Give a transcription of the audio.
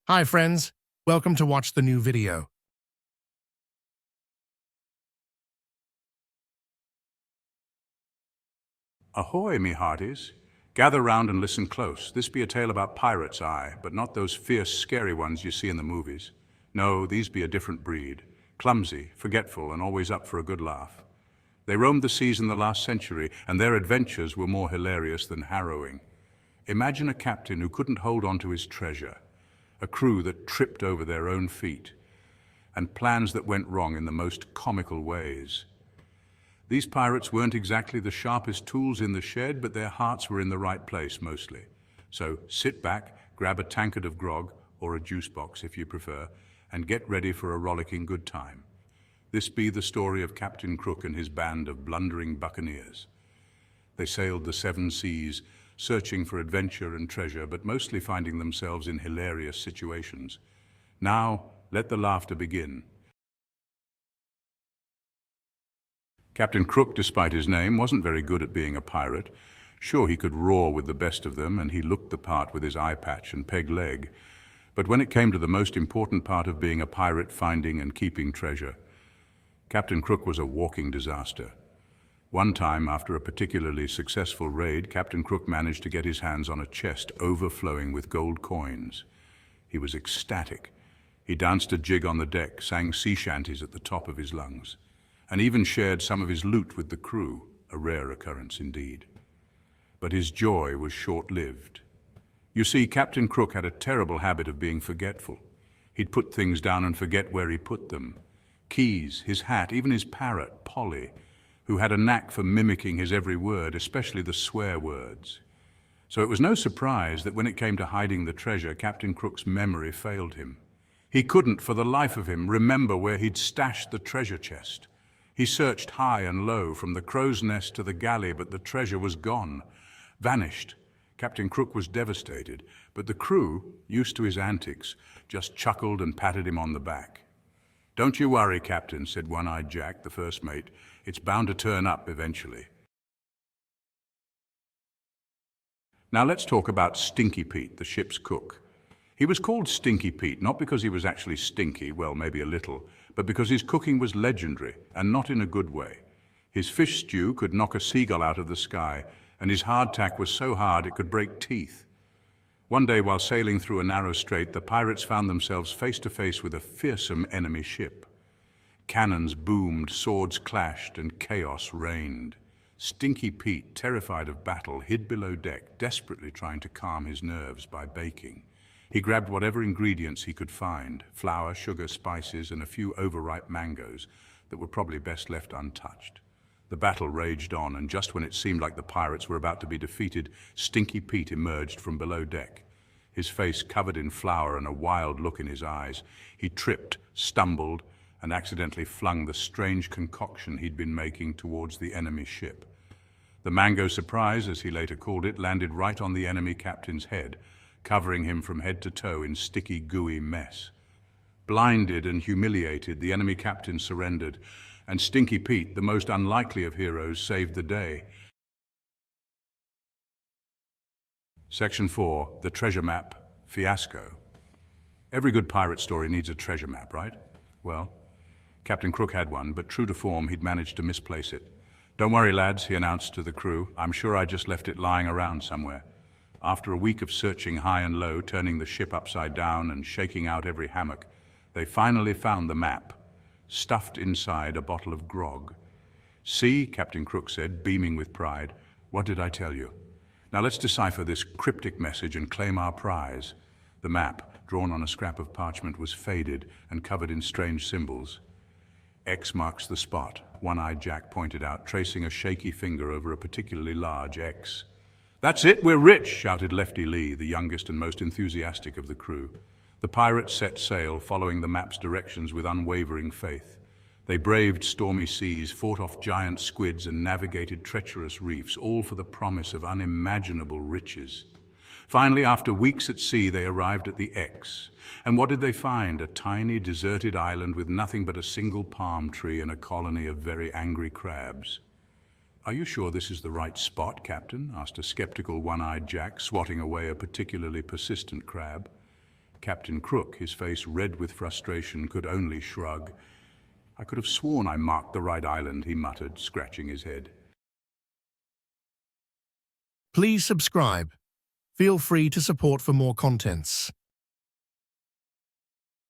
Hi friends, welcome to watch the new video. Ahoy, me hearties! Gather round and listen close. This be a tale about pirates, aye, but not those fierce, scary ones you see in the movies. No, these be a different breed. Clumsy, forgetful, and always up for a good laugh. They roamed the seas in the last century, and their adventures were more hilarious than harrowing. Imagine a captain who couldn't hold on to his treasure, a crew that tripped over their own feet, and plans that went wrong in the most comical ways. These pirates weren't exactly the sharpest tools in the shed, but their hearts were in the right place mostly. So sit back, grab a tankard of grog, or a juice box if you prefer, and get ready for a rollicking good time. This be the story of Captain Crook and his band of blundering buccaneers. They sailed the seven seas, searching for adventure and treasure, but mostly finding themselves in hilarious situations. Now, let the laughter begin. Captain Crook, despite his name, wasn't very good at being a pirate. Sure, he could roar with the best of them, and he looked the part with his eye patch and peg leg. But when it came to the most important part of being a pirate, finding and keeping treasure, Captain Crook was a walking disaster. One time, after a particularly successful raid, Captain Crook managed to get his hands on a chest overflowing with gold coins. He was ecstatic. He danced a jig on the deck, sang sea shanties at the top of his lungs, and even shared some of his loot with the crew, a rare occurrence indeed. But his joy was short-lived. You see, Captain Crook had a terrible habit of being forgetful. He'd put things down and forget where he put them. Keys, his hat, even his parrot, Polly, who had a knack for mimicking his every word, especially the swear words. So it was no surprise that when it came to hiding the treasure, Captain Crook's memory failed him. He couldn't, for the life of him, remember where he'd stashed the treasure chest. He searched high and low, from the crow's nest to the galley, but the treasure was gone, vanished. Captain Crook was devastated, but the crew, used to his antics, just chuckled and patted him on the back. "Don't you worry, Captain," said One-Eyed Jack, the first mate. "It's bound to turn up eventually." Now let's talk about Stinky Pete, the ship's cook. He was called Stinky Pete, not because he was actually stinky, well, maybe a little, but because his cooking was legendary, and not in a good way. His fish stew could knock a seagull out of the sky, and his hardtack was so hard it could break teeth. One day, while sailing through a narrow strait, the pirates found themselves face to face with a fearsome enemy ship. Cannons boomed, swords clashed, and chaos reigned. Stinky Pete, terrified of battle, hid below deck, desperately trying to calm his nerves by baking. He grabbed whatever ingredients he could find, flour, sugar, spices, and a few overripe mangoes that were probably best left untouched. The battle raged on, and just when it seemed like the pirates were about to be defeated, Stinky Pete emerged from below deck. His face covered in flour and a wild look in his eyes. He tripped, stumbled, and accidentally flung the strange concoction he'd been making towards the enemy ship. The mango surprise, as he later called it, landed right on the enemy captain's head, covering him from head to toe in sticky, gooey mess. Blinded and humiliated, the enemy captain surrendered, and Stinky Pete, the most unlikely of heroes, saved the day. Section 4, the treasure map, fiasco. Every good pirate story needs a treasure map, right? Well, Captain Crook had one, but true to form, he'd managed to misplace it. "Don't worry, lads," he announced to the crew. "I'm sure I just left it lying around somewhere." After a week of searching high and low, turning the ship upside down and shaking out every hammock, they finally found the map, stuffed inside a bottle of grog. "See," Captain Crook said, beaming with pride. "What did I tell you? Now let's decipher this cryptic message and claim our prize." The map, drawn on a scrap of parchment, was faded and covered in strange symbols. "X marks the spot," One-Eyed Jack pointed out, tracing a shaky finger over a particularly large X. "That's it, we're rich," shouted Lefty Lee, the youngest and most enthusiastic of the crew. The pirates set sail, following the map's directions with unwavering faith. They braved stormy seas, fought off giant squids, and navigated treacherous reefs, all for the promise of unimaginable riches. Finally, after weeks at sea, they arrived at the X. And what did they find? A tiny, deserted island with nothing but a single palm tree and a colony of very angry crabs. "Are you sure this is the right spot, Captain?" asked a skeptical One-Eyed Jack, swatting away a particularly persistent crab. Captain Crook, his face red with frustration, could only shrug. "I could have sworn I marked the right island," he muttered, scratching his head. Please subscribe. Feel free to support for more contents.